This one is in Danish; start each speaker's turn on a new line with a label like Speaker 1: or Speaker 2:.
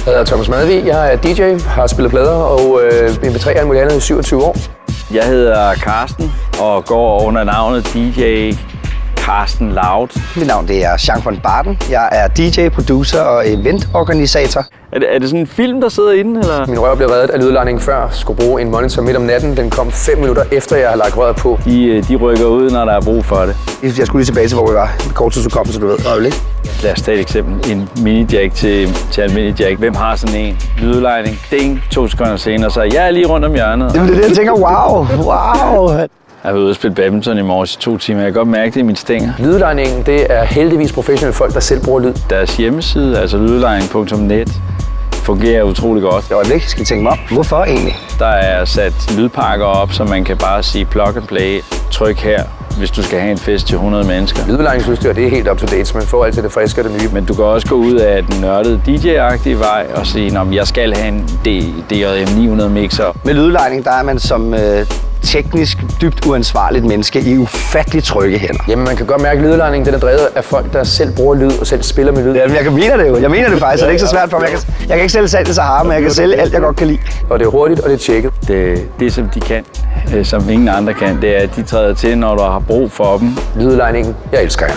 Speaker 1: Jeg hedder Thomas Madvig, jeg er DJ, har spillet plader og MP3 alt muligt andet i 27 år.
Speaker 2: Jeg hedder Carsten og går under navnet DJ Carsten Loud.
Speaker 3: Mit navn det er Jean von Barden. Jeg er DJ, producer og eventorganisator.
Speaker 2: Er det sådan en film, der sidder inde, eller?
Speaker 1: Min rør blev reddet af lydledningen før. Jeg skulle bruge en monitor midt om natten. Den kom 5 minutter efter, jeg har lagt røret på.
Speaker 2: De rykker ud, når der er brug for det.
Speaker 3: Jeg skulle lige tilbage til, hvor vi var. Korttidsudkommelse, du ved. Øjeblik.
Speaker 2: Lad os tage et eksempel. En mini-jack til almindelig jack. Hvem har sådan en? Lydledning. Ding. 2 sekunder senere, så jeg er lige rundt om hjørnet.
Speaker 3: Det er det, jeg tænker. Wow.
Speaker 2: Jeg har været ude og spille badminton i morges i 2 timer. Jeg kan godt mærke det i mine stænger.
Speaker 1: Lydledningen, det er heldigvis professionelle folk, der selv bruger lyd.
Speaker 2: Deres hjemmeside, altså lydledning.net, fungerer utrolig godt.
Speaker 3: Øjeblik, skal jeg tænke mig om. Hvorfor egentlig?
Speaker 2: Der er sat lydpakker op, så man kan bare sige plug and play. Tryk her, hvis du skal have en fest til 100 mennesker.
Speaker 1: Lydledningsudstyr, det er helt up to date, så man får altid det friske og det nye.
Speaker 2: Men du kan også gå ud af den nørdede DJ-agtige vej og sige, at jeg skal have en DJM 900 mixer.
Speaker 3: Med lydledning, der er man som teknisk dybt uansvarligt menneske i ufattelig trygge hænder.
Speaker 1: Jamen, man kan godt mærke, at lydledningen den er drevet af folk, der selv bruger lyd og selv spiller med lyd.
Speaker 3: Jamen, jeg mener det jo. Jeg mener det faktisk, så det er ikke så svært for mig. Jeg kan ikke sælge Salg til Sahara, men jeg kan sælge alt, jeg godt kan lide.
Speaker 1: Og det er hurtigt, og det er tjekket.
Speaker 2: Det som de kan, som ingen andre kan, det er, at de træder til, når du har brug for dem.
Speaker 1: Lydledningen, jeg elsker jer.